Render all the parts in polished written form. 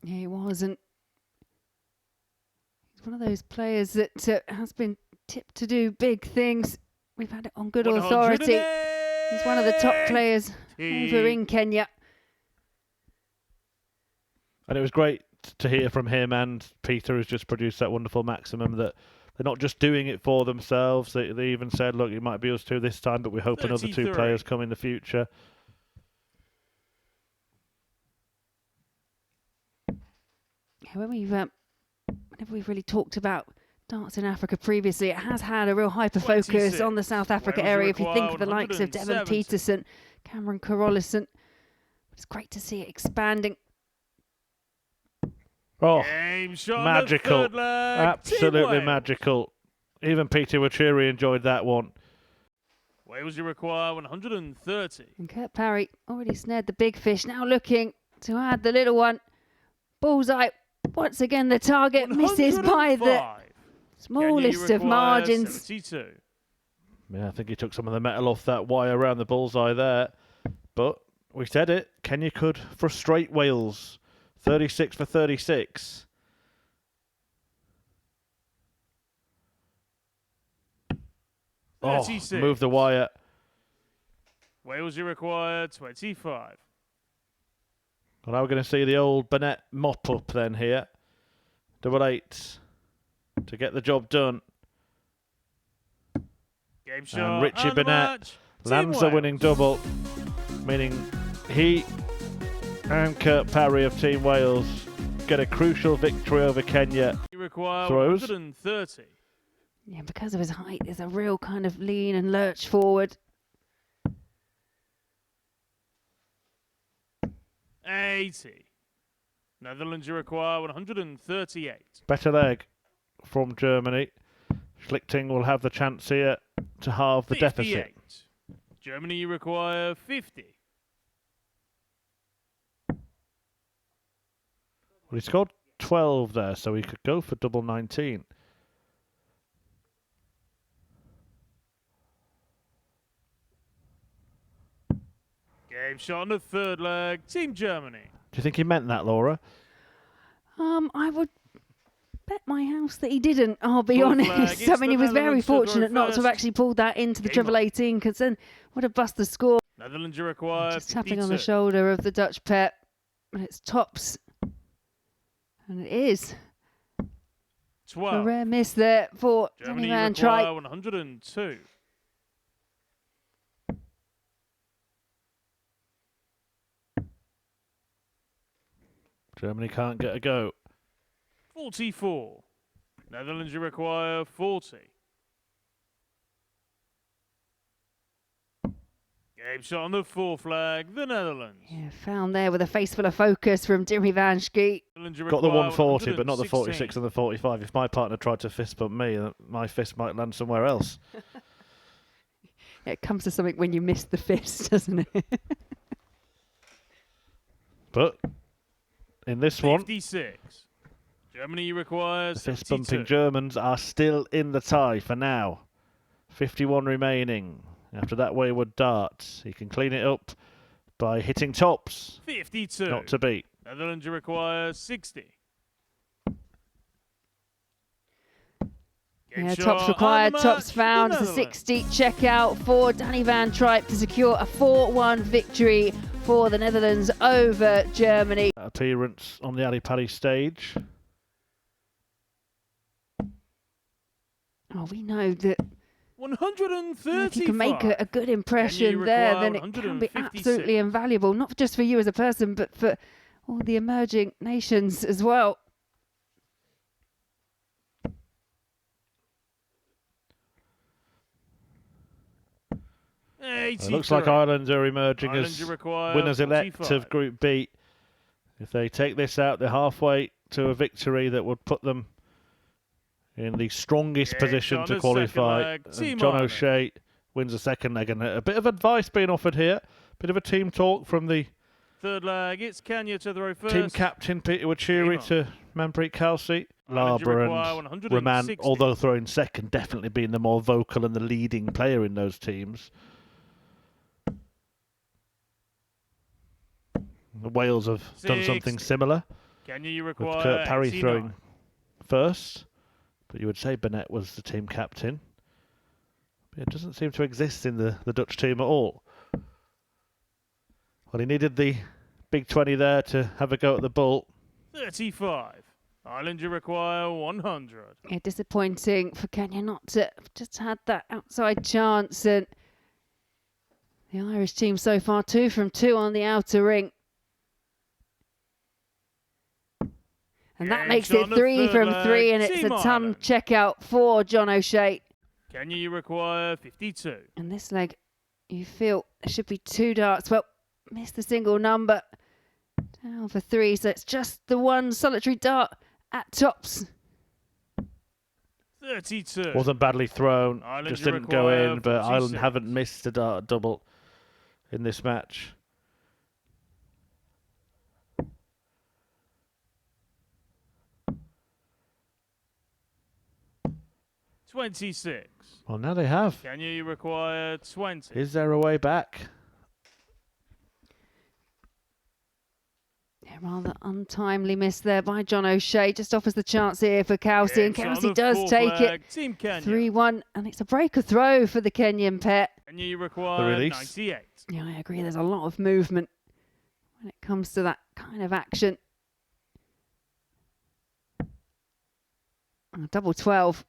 Yeah, he was, and he's one of those players that has been tipped to do big things. We've had it on good authority. He's one of the top players over in Kenya. And it was great to hear from him and Peter, who's just produced that wonderful maximum, that they're not just doing it for themselves. They even said, look, it might be us two this time, but we hope another two players come in the future. Yeah, whenever we've really talked about darts in Africa previously, it has had a real hyper focus on the South Africa area. If you think of the likes of Devon Peterson, Cameron Carolison, it's great to see it expanding. Oh, magical. Absolutely magical. Even Peter Wachiri enjoyed that one. Wales, you require 130. And Kurt Parry already snared the big fish, now looking to add the little one. Bullseye, once again the target misses by the smallest of margins. 72. Yeah, I think he took some of the metal off that wire around the bullseye there. But we said it, Kenya could frustrate Wales. 36 for 36. Oh, move the wire. Wales, you require 25. Well, now we're going to see the old Burnett mop up then here. 88 to get the job done. Game shot. And Richie Burnett lands a winning double, meaning he and Kurt Parry of Team Wales get a crucial victory over Kenya. You require Throws. 130. Yeah, because of his height, there's a real kind of lean and lurch forward. 80. Netherlands, you require 138. Better leg from Germany. Schlichting will have the chance here to halve the 58. deficit. Germany, you require 50. Well, he scored 12 there, so he could go for double 19. Game shot on the third leg. Team Germany. Do you think he meant that, Laura? I would bet my house that he didn't, I'll be honest. I mean, he was very fortunate not to have actually pulled that into the treble 18, because then would have bust the score. Netherlands, you require Just 52. tapping on the shoulder of the Dutch pet. And it's tops. And it is 12. a rare miss there for Germany, Danny you Van require Truyck. 102. Germany can't get a go. 44. Netherlands, you require 40. Game shot on the fourth flag, the Netherlands. Yeah, found there with a face full of focus from Jimmy Van Schkeet. Got the 140, but not the 46 and the 45. If my partner tried to fist bump me, my fist might land somewhere else. It comes to something when you miss the fist, doesn't it? But in this one, 56. Germany requires the fist-bumping Germans are still in the tie for now. 51 remaining. After that wayward dart, he can clean it up by hitting tops. 52. Not to beat. Netherlands require 60. Yeah, tops required, tops found. The 60 checkout for Danny Van Truyck to secure a 4-1 victory for the Netherlands over Germany. Appearance on the Ali Pali stage. Oh, we know that 130. if you can make a good impression there, then it can be absolutely invaluable, not just for you as a person, but for all the emerging nations as well. It looks like Ireland are emerging as winners-elect of Group B. If they take this out, they're halfway to a victory that would put them in the strongest position to qualify. John O'Shea wins the second leg, and a bit of advice being offered here. Bit of a team talk from the third leg. It's Kenya to throw first. Team captain Peter Wachiri to Manpreet Kelsey. Larber and Raman, although throwing second, definitely being the more vocal and the leading player in those teams. Wales have done something similar. Kenya, you with require Kurt Parry 89. throwing first. But you would say Burnett was the team captain. But it doesn't seem to exist in the Dutch team at all. Well, he needed the big 20 there to have a go at the ball. 35. Ireland, you require 100. Yeah, disappointing for Kenya not to have just had that outside chance. And the Irish team so far 2 from 2 on the outer ring. And that makes it 3 from 3, and it's a ton checkout for John O'Shea. Kenya, you require 52. And this leg, you feel there should be 2 darts. Well, missed the single number. Down for 3, so it's just the one solitary dart at tops. 32. Wasn't badly thrown, Ireland, just you didn't go in, require but 46. Ireland haven't missed a dart double in this match. $26. Well, now they have. Kenya, you require 20. Is there a way back? Yeah, rather untimely miss there by John O'Shea. Just offers the chance here for Kelsey, and Kelsey does take it. Team Kenya. 3-1, and it's a breaker throw for the Kenyan pair. Kenya, you require 98. Yeah, I agree. There's a lot of movement when it comes to that kind of action. Double 12.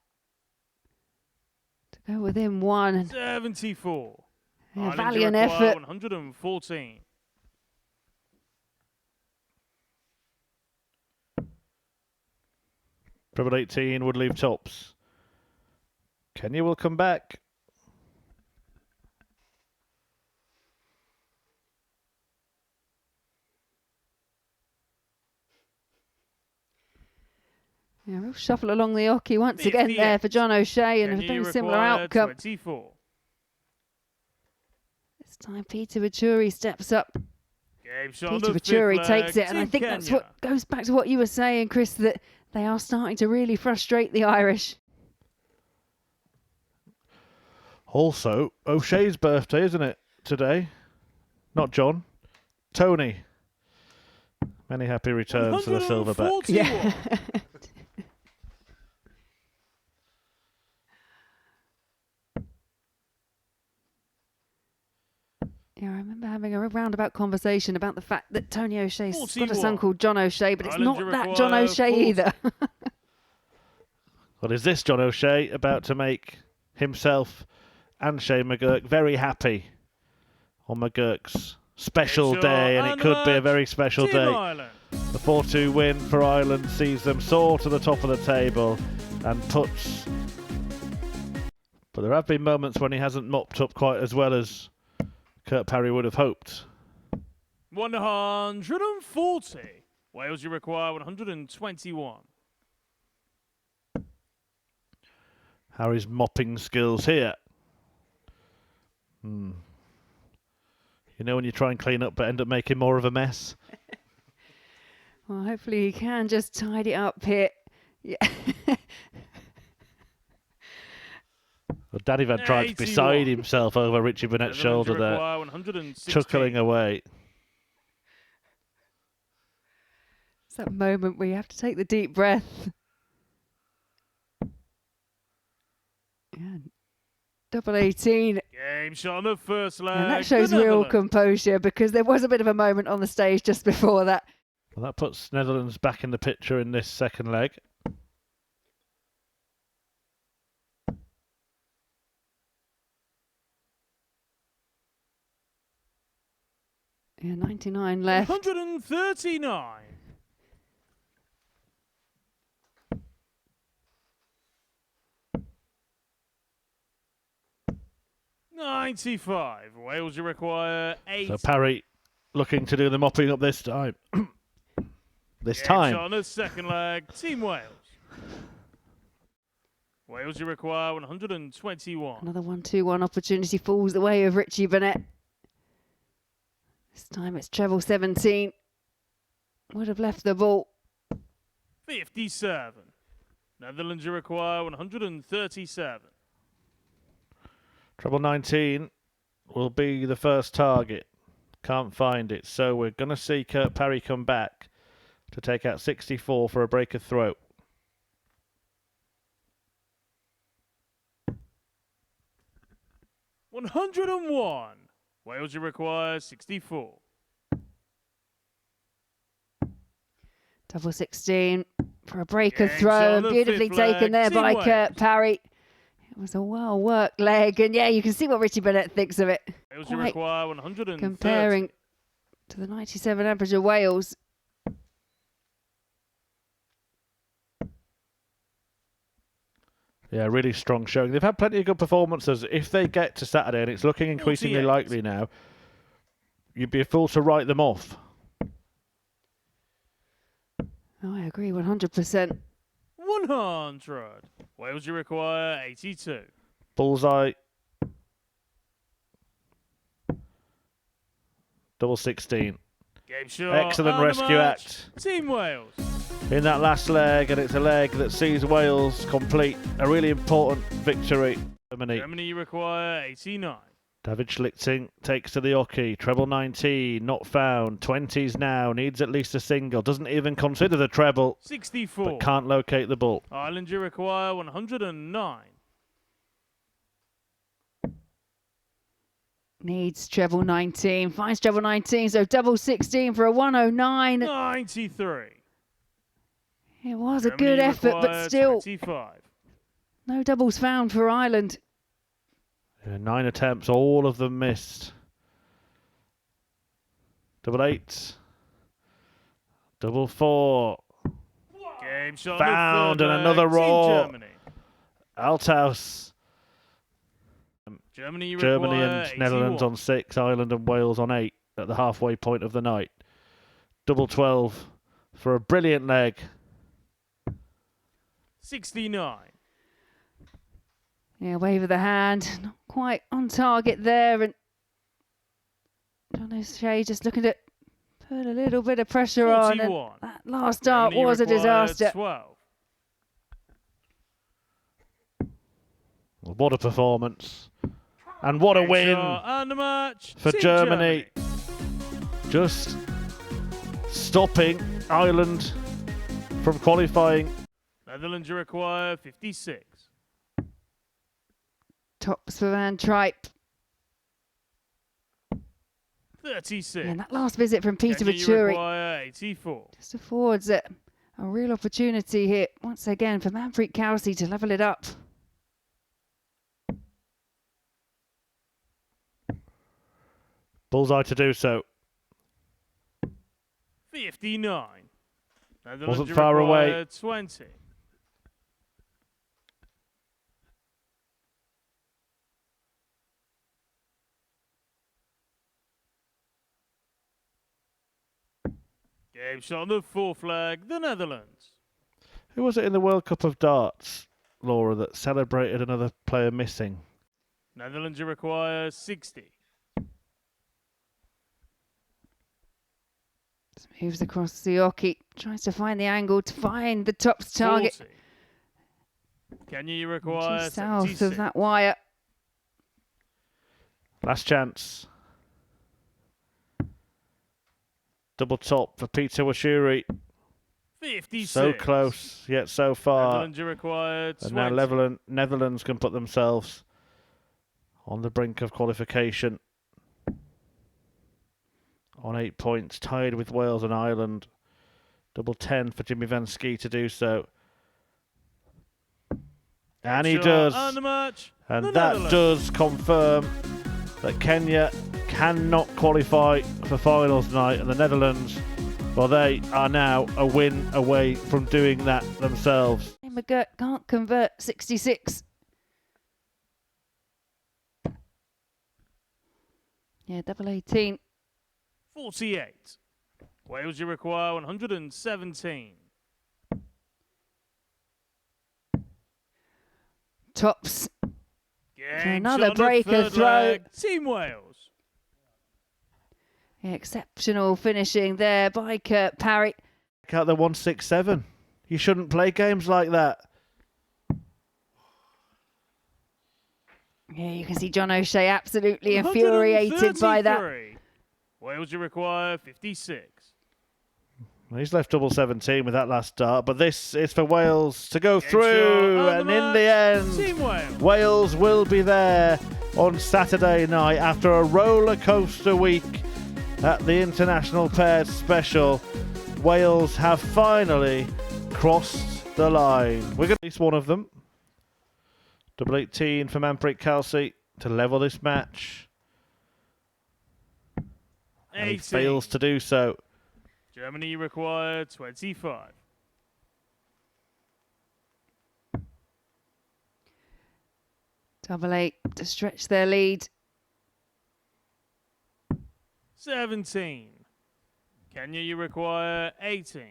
To go within 1. And 74. yeah, valiant effort. 114. Treble 18 would leave tops. Kenya will come back. Yeah, real shuffle along the hockey once again there for John O'Shea, and a very similar outcome. 24. This time Peter Vachuri steps up. Game shot Peter Vachuri takes it, and I think that's what goes back to what you were saying, Chris, that they are starting to really frustrate the Irish. Also, O'Shea's birthday, isn't it, today? Not John. Tony. Many happy returns for the Silverback. Yeah. Yeah, I remember having a roundabout conversation about the fact that Tony O'Shea's got a son called John O'Shea, but it's not that John O'Shea either. Well, is this John O'Shea about to make himself and Shane McGurk very happy on McGurk's special day, and it could be a very special day. The 4-2 win for Ireland sees them soar to the top of the table and puts... But there have been moments when he hasn't mopped up quite as well as Kurt Parry would have hoped. 140. Wales, you require 121. Harry's mopping skills here. You know when you try and clean up but end up making more of a mess? Well, hopefully he can just tidy up here. Yeah. Well, Danny Van Tribe's beside himself over Richie Burnett's shoulder there, chuckling away. It's that moment where you have to take the deep breath. Yeah. Double 18. Game shot on the first leg. And that shows real composure, because there was a bit of a moment on the stage just before that. Well, that puts Netherlands back in the picture in this second leg. Yeah, 99 left. 139. $95. Wales, you require 8. So Parry looking to do the mopping up this time. This time. On the second leg, Team Wales. Wales, you require 121. Another 1-2-1 opportunity falls the way of Richie Burnett. This time it's treble 17. Would have left the ball. 57. Netherlands, you require 137. Treble 19 will be the first target. Can't find it. So we're going to see Kurt Parry come back. to take out 64 for a break of throat. $101. Wales, you require 64. Double 16 for a break of throw, and beautifully taken there by Kurt Parry. It was a well-worked leg, and yeah, you can see what Richie Burnett thinks of it. Wales, you require 130. Comparing to the 97 average of Wales. Yeah, really strong showing. They've had plenty of good performances. If they get to Saturday, and it's looking increasingly 48. likely now, you'd be a fool to write them off. Oh, I agree, 100%. 100. Wales, you require 82. Bullseye. Double 16. Game shot. Excellent rescue act. Team Wales. In that last leg, and it's a leg that sees Wales complete a really important victory. Germany, you require 89. David Schlichting takes to the hockey. Treble 19, not found. 20s now, needs at least a single. Doesn't even consider the treble. 64. But can't locate the ball. Ireland, you require 109. Needs treble 19. Finds treble 19, so double 16 for a 109. 93. It was Germany, a good effort, but still 25. no doubles found for Ireland. Yeah, 9 attempts, all of them missed. Double 8. Double 4. Game shot. Found, and another roar. Germany. Althaus. Germany and 81. Netherlands on 6, Ireland and Wales on 8 at the halfway point of the night. Double 12 for a brilliant leg. 69. Yeah, wave of the hand. Not quite on target there. And John O'Shea just looking to put a little bit of pressure 41. on. And that last start Germany was a disaster. 12. Well, what a performance. And what a win and the match. for Germany. Just stopping Ireland from qualifying. Netherlands, you require 56. Tops for Van Tripe. 36. And that last visit from Peter Kenya, you Vachuri require 84. just affords a real opportunity here once again for Manpreet Kelsey to level it up. Bullseye to do so. 59. Netherlands, Wasn't you far require away. 20. Game shot on the fourth flag, the Netherlands. Who was it in the World Cup of Darts, Laura, that celebrated another player missing? Netherlands, you require 60. Moves across the hockey, tries to find the angle to find the tops target. 40. Kenya, you require Just south 76. of that wire. Last chance. Double top for Peter Vachuri. 56. So close, yet so far. Netherlands, you require 20. And now Netherlands can put themselves on the brink of qualification. On 8 points, tied with Wales and Ireland. Double 10 for Jimmy Van Ski to do so. And he does. And the match, And the that Netherlands. does confirm that Kenya cannot qualify for finals tonight. And the Netherlands, well, they are now a win away from doing that themselves. McGirt can't convert 66. Yeah, double 18. 48. Wales, you require 117. Tops. Game Another shot on the breaker third throw. leg, Team Wales. Yeah, exceptional finishing there by Kurt Parry. Check out the 167. You shouldn't play games like that. Yeah, you can see John O'Shea absolutely infuriated by that. 133. Wales, you require 56. He's left double 17 with that last start, but this is for Wales to go through, and in the end, Wales will be there on Saturday night after a roller coaster week at the International Pairs Special. Wales have finally crossed the line. We're going to release one of them. Double 18 for Manpreet Kelsey to level this match. And he fails to do so. Germany require 25. Double 8 to stretch their lead. 17. Kenya, you require 18.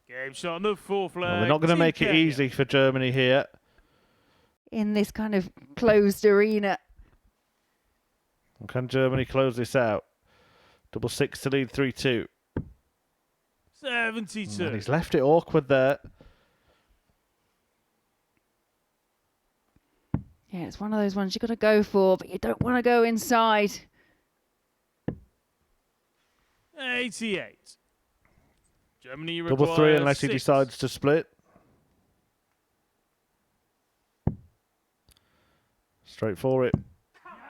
Game shot on the fourth flag. Well, they're not going to make it easy for Germany here. In this kind of closed arena. Can Germany close this out? Double 6 to lead 3-2. 72. And he's left it awkward there. Yeah, it's one of those ones you've got to go for, but you don't want to go inside. 88. Germany Double 3 unless he decides to split. Straight for it.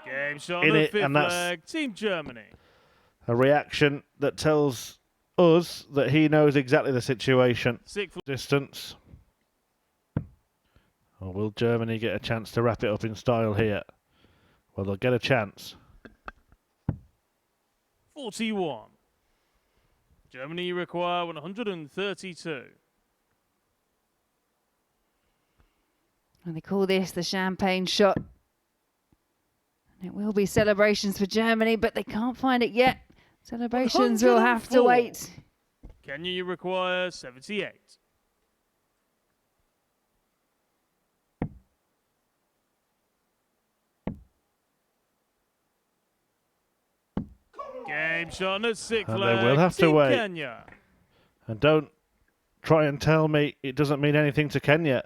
Game shot on the fifth flag. Team Germany. A reaction that tells us that he knows exactly the situation. Distance. Or will Germany get a chance to wrap it up in style here? Well, they'll get a chance. 41. Germany require 132. And they call this the champagne shot. And it will be celebrations for Germany, but they can't find it yet. Celebrations will have to wait. Kenya, you require 78. Game shot on the sixth flag. They will have to wait. Kenya. And don't try and tell me it doesn't mean anything to Kenya.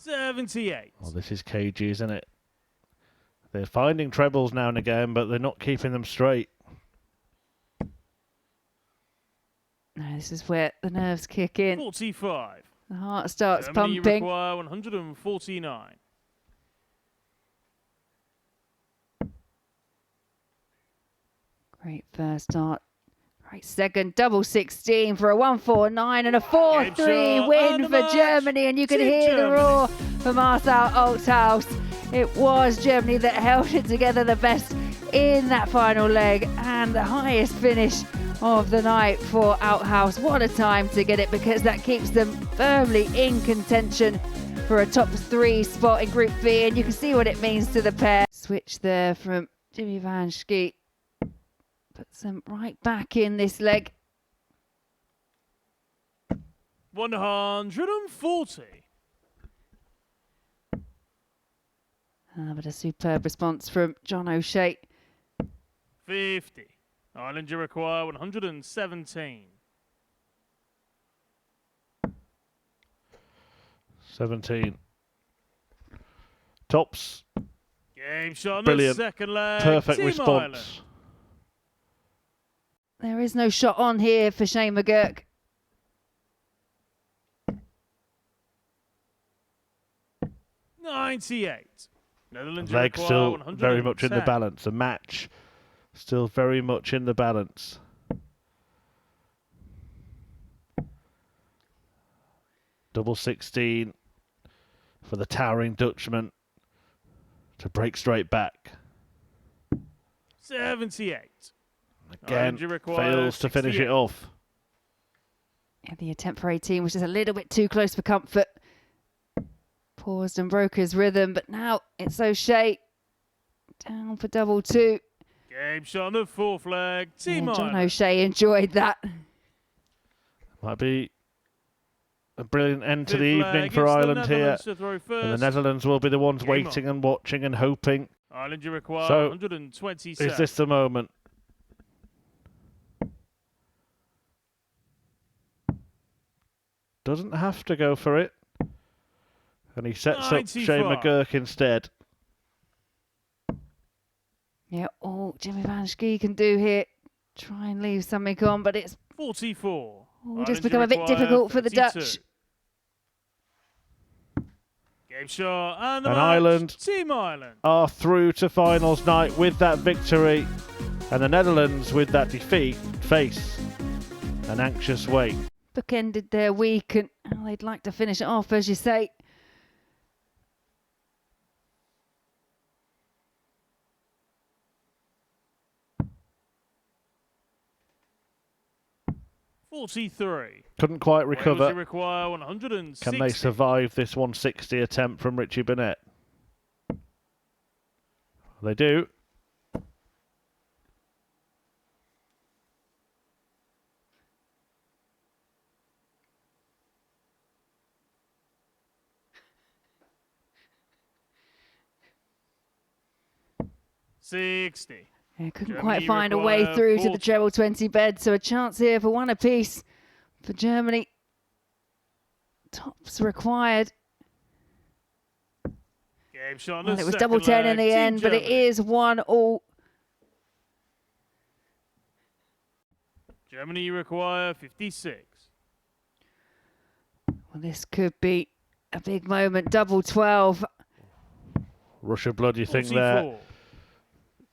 $78. Well, this is cagey, isn't it? They're finding trebles now and again, but they're not keeping them straight. No, this is where the nerves kick in. 45. The heart starts Germany pumping. Require 149. Great first start. Great second. Double 16 for a 149 and a 4-3 win for Germany. And you can hear the roar from Marcel Althaus. It was Germany that held it together the best in that final leg, and the highest finish of the night for Althaus. What a time to get it, because that keeps them firmly in contention for a top 3 spot in Group B, and you can see what it means to the pair. Switch there from Jimmy Van Schie. Puts them right back in this leg. 140. But a superb response from John O'Shea. 50. Ireland, you require 117. 17. Tops. Game shot on Brilliant. the second leg. Perfect Team response. Ireland. There is no shot on here for Shane McGurk. Leg Netherlands still very much in the balance. The match still very much in the balance. Double 16 for the towering Dutchman to break straight back. 78. Again, fails to finish it off. Yeah, the attempt for 18 was just a little bit too close for comfort. Paused and broke his rhythm, but now it's O'Shea. Down for double 2. Game shot on the fourth flag. Team John Ireland. O'Shea enjoyed that. Might be a brilliant end to the evening for Ireland here. And the Netherlands will be the ones waiting and watching and hoping. Ireland, you require So, 127. is this the moment? doesn't have to go for it. And he sets up 95. Shane McGurk instead. Yeah, all Jimmy Van Schie can do here, try and leave something on, but it's 44. just become a bit difficult for the Dutch. Game shot and Ireland Team Ireland are through to finals night with that victory, and the Netherlands with that defeat face an anxious wait. Bookended their week, and they'd like to finish it off, as you say. Couldn't quite recover. Require 160. Can they survive this 160 attempt from Richie Burnett? They do. Yeah, couldn't quite find a way through 40. To the treble 20 bed, so a chance here for one apiece for Germany. Tops required. Game shot well, it was double 10 in the end, but it is 1-all. Germany require 56. Well, this could be a big moment. Double 12. Rush of blood, you 44. think there?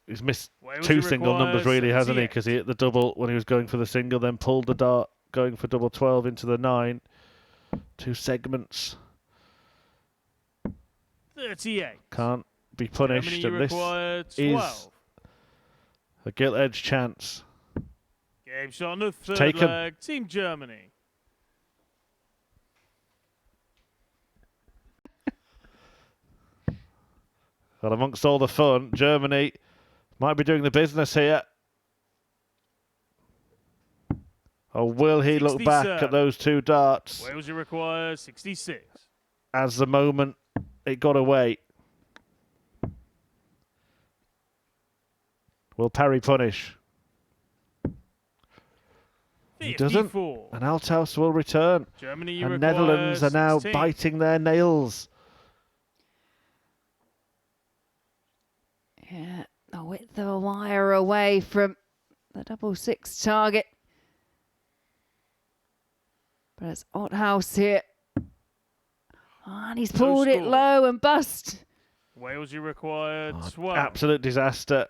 He's missed two single numbers, really, hasn't he? Because he hit the double when he was going for the single, then pulled the dart going for double 12 into the 9. 2 segments. 38. Can't be punished, and this is a gilt-edged chance. Game shot on the third leg. Team Germany. Well, amongst all the fun, Germany might be doing the business here. Or will he look back at those 2 darts? Wales require 66. As the moment it got away. Will Parry punish? 54. He doesn't. And Althaus will return. Germany and Netherlands are now 16. biting their nails. Yeah, a width of a wire away from the double 6 target. But it's Althaus here. And he's pulled it low and bust. Wales required 12. Absolute disaster.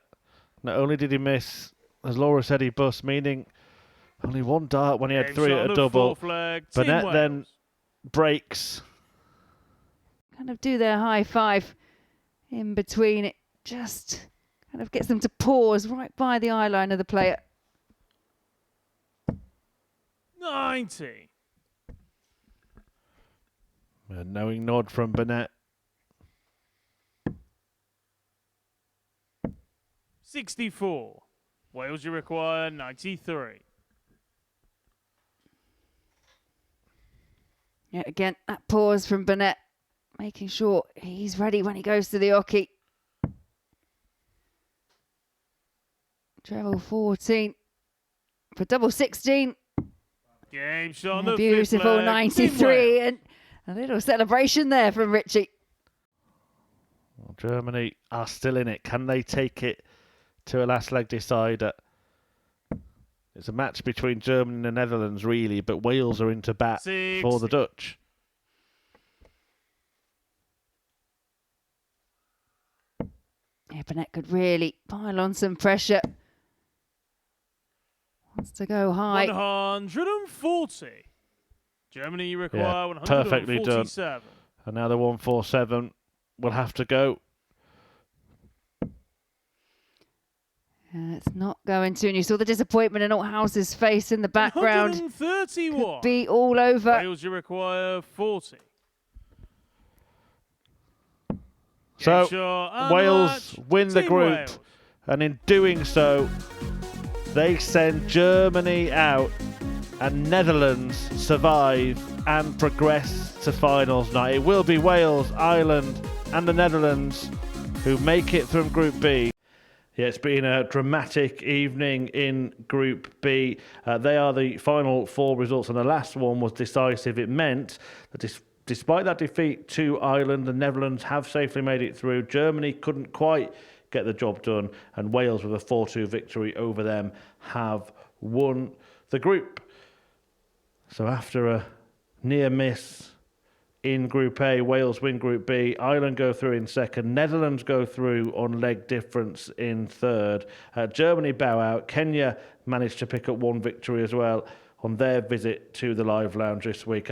Not only did he miss, as Laura said, he bust, meaning only 1 dart when he had 3 at a double. Burnett then breaks. Kind of do their high five in between. It just kind of gets them to pause right by the eye line of the player. 90. A knowing nod from Burnett. 64. Wales require 93. Yeah, again, that pause from Burnett, making sure he's ready when he goes to the hockey. Treble 14 for double 16. Game shot. A beautiful 93 and a little celebration there from Richie. Well, Germany are still in it. Can they take it to a last leg decider? It's a match between Germany and the Netherlands, really, but Wales are into bat for the Dutch. Yeah, Burnett could really pile on some pressure. Wants to go high. 140. Germany require 147. Perfectly done. And now the 147 will have to go. It's not going to. And you saw the disappointment in Althaus's face in the background. 131. Could be all over. Wales require 40. So Wales win the group. Wales. And in doing so, they send Germany out and Netherlands survive and progress to finals night. It will be Wales, Ireland and the Netherlands who make it from Group B. Yeah, it's been a dramatic evening in Group B. They are the final 4 results, and the last one was decisive. It meant that despite that defeat to Ireland, the Netherlands have safely made it through. Germany couldn't quite get the job done, and Wales, with a 4-2 victory over them, have won the group. So after a near miss in Group A, Wales win Group B, Ireland go through in second, Netherlands go through on leg difference in third, Germany bow out, Kenya managed to pick up 1 victory as well on their visit to the Live Lounge this week.